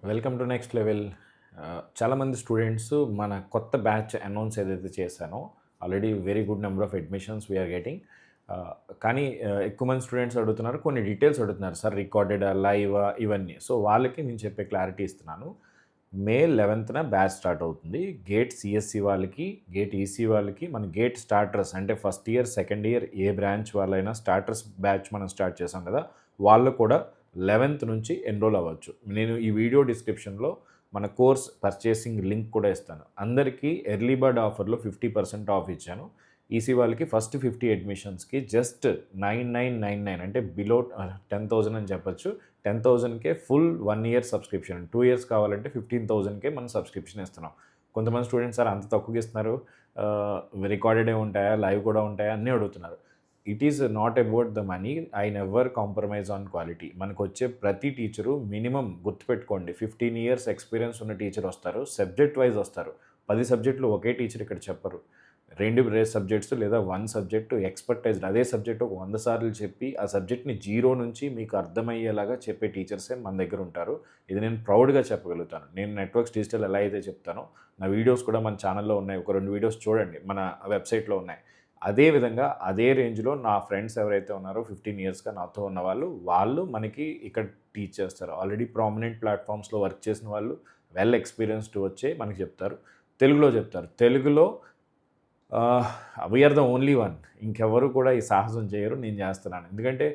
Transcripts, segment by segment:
Welcome to next level. చాలామంది students మన కొత్త బ్యాచ్ అనౌన్స్ ఏదైతే చేశానో already very good number of admissions we are getting. కానీ ఎక్కువ మంది స్టూడెంట్స్ అడుగుతున్నారు, కొన్ని డీటెయిల్స్ అడుగుతున్నారు, సార్ రికార్డెడ్ లైవ్ ఇవన్నీ. సో వాళ్ళకి నేను చెప్పే క్లారిటీ ఇస్తున్నాను. మే 11న బ్యాచ్ స్టార్ట్ అవుతుంది. గేట్ సిఎస్సి వాళ్ళకి, గేట్ ఈసీ వాళ్ళకి, మన గేట్ స్టార్టర్స్ అంటే ఫస్ట్ ఇయర్ సెకండ్ ఇయర్ ఏ బ్రాంచ్ వాళ్ళైనా స్టార్టర్స్ బ్యాచ్ మనం స్టార్ట్ చేసాం కదా, వాళ్ళు కూడా 11th నుంచి ఎన్రోల్ అవ్వచ్చు. నేను ఈ వీడియో డిస్క్రిప్షన్లో మన కోర్స్ పర్చేసింగ్ లింక్ కూడా ఇస్తాను. అందరికీ ఎర్లీ బర్డ్ ఆఫర్లో 50% ఆఫ్ ఇచ్చాను. ఈసీ వాళ్ళకి ఫస్ట్ 50 అడ్మిషన్స్కి జస్ట్ 9999 అంటే బిలో 10,000 అని చెప్పొచ్చు. 10,000కే ఫుల్ 1 ఇయర్ సబ్స్క్రిప్షన్. 2 ఇయర్స్ కావాలంటే 15,000కే మనం సబ్స్క్రిప్షన్ ఇస్తున్నాం. కొంతమంది స్టూడెంట్స్ సార్ అంత తక్కువకి ఇస్తున్నారు, రికార్డెడే ఉంటాయా, లైవ్ కూడా ఉంటాయా అన్నీ అడుగుతున్నారు. It is not about the money. I never compromise on quality. మనకు వచ్చే ప్రతి టీచరు మినిమం గుర్తుపెట్టుకోండి, 15 ఇయర్స్ ఎక్స్పీరియన్స్ ఉన్న టీచర్ వస్తారు, సబ్జెక్ట్ వైజ్ వస్తారు. 10 సబ్జెక్టులు ఒకే టీచర్ ఇక్కడ చెప్పరు. 2 సబ్జెక్ట్స్ లేదా 1 సబ్జెక్టు ఎక్స్పర్టైజ్డ్ అదే సబ్జెక్ట్ ఒక 100 సార్లు చెప్పి ఆ సబ్జెక్ట్ని జీరో నుంచి మీకు అర్థమయ్యేలాగా చెప్పే టీచర్సే మన దగ్గర ఉంటారు. ఇది నేను ప్రౌడ్గా చెప్పగలుగుతాను. నేను నెట్వర్క్స్ డిజిటల్ ఎలా అయితే చెప్తానో, నా వీడియోస్ కూడా మన ఛానల్లో ఉన్నాయి. ఒక 2 వీడియోస్ చూడండి, మన వెబ్సైట్లో ఉన్నాయి. అదే విధంగా అదే రేంజ్లో నా ఫ్రెండ్స్ ఎవరైతే ఉన్నారో 15 ఇయర్స్గా నాతో ఉన్న వాళ్ళు మనకి ఇక్కడ టీచ్ చేస్తారు. ఆల్రెడీ ప్రామినెంట్ ప్లాట్ఫామ్స్లో వర్క్ చేసిన వాళ్ళు, వెల్ ఎక్స్పీరియన్స్డ్ వచ్చే మనకి చెప్తారు. తెలుగులో చెప్తారు. తెలుగులో వీఆర్ ద ఓన్లీ వన్. ఇంకెవరు కూడా ఈ సాహసం చేయరు, నేను చేస్తున్నాను. ఎందుకంటే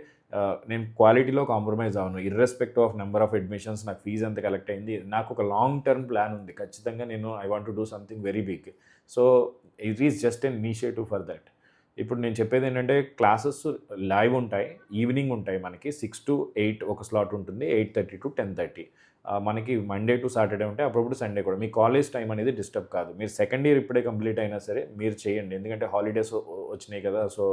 నేను క్వాలిటీలో కాంప్రమైజ్ అవ్వను. Irrespective of number of admissions నాకు ఫీజు ఎంత కలెక్ట్ అయింది, నాకు ఒక లాంగ్ టర్మ్ ప్లాన్ ఉంది. ఖచ్చితంగా నేను I want to do something very big. So it is just an initiative for that. ఇప్పుడు నేను చెప్పేది ఏంటంటే, క్లాసెస్ లైవ్ ఉంటాయి, ఈవినింగ్ ఉంటాయి. మనకి 6 to 8 ఒక స్లాట్ ఉంటుంది, 8:30 to 10:30. మనకి మండే టు సాటర్డే ఉంటాయి, అప్పుడప్పుడు సండే కూడా. మీ కాలేజ్ టైం అనేది డిస్టర్బ్ కాదు. మీరు సెకండ్ ఇయర్ ఇప్పుడే కంప్లీట్ అయినా సరే మీరు చేయండి, ఎందుకంటే హాలిడేస్ వచ్చినాయి కదా. సో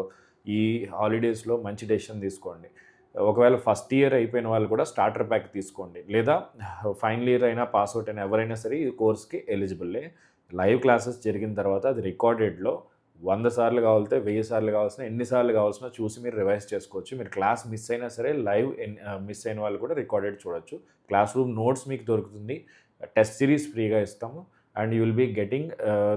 ఈ హాలిడేస్లో మంచి డెసిషన్ తీసుకోండి. ఒకవేళ ఫస్ట్ ఇయర్ అయిపోయిన వాళ్ళు కూడా స్టార్టర్ ప్యాక్ తీసుకోండి, లేదా ఫైనల్ ఇయర్ అయినా పాస్ అవుట్ అయినా ఎవరైనా సరే ఈ కోర్స్కి ఎలిజిబుల్లే. లైవ్ క్లాసెస్ జరిగిన తర్వాత అది రికార్డెడ్లో 100 సార్లు కావాలితే 1000 సార్లు కావాల్సిన, ఎన్నిసార్లు కావాల్సిన చూసి మీరు రివైజ్ చేసుకోవచ్చు. మీరు క్లాస్ మిస్ అయినా సరే లైవ్ మిస్ అయిన వాళ్ళు కూడా రికార్డెడ్ చూడొచ్చు. క్లాస్ రూమ్ నోట్స్ మీకు దొరుకుతుంది, టెస్ట్ సిరీస్ ఫ్రీగా ఇస్తాము. And you will be getting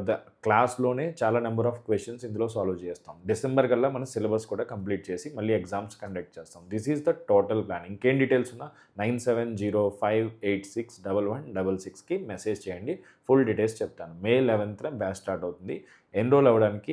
the క్లాస్లోనే చాలా నెంబర్ ఆఫ్ క్వశ్చన్స్ ఇందులో సాల్వ్ చేస్తాం. డిసెంబర్ కల్లా మన సిలబస్ కూడా కంప్లీట్ చేసి మళ్ళీ ఎగ్జామ్స్ కండక్ట్ చేస్తాం. This is the total plan. ఇంకేం డీటెయిల్స్ ఉన్నా 9705861166కి మెసేజ్ చేయండి, ఫుల్ డీటెయిల్స్ చెప్తాను. మే 11న బ్యాచ్ స్టార్ట్ అవుతుంది. ఎన్రోల్ అవ్వడానికి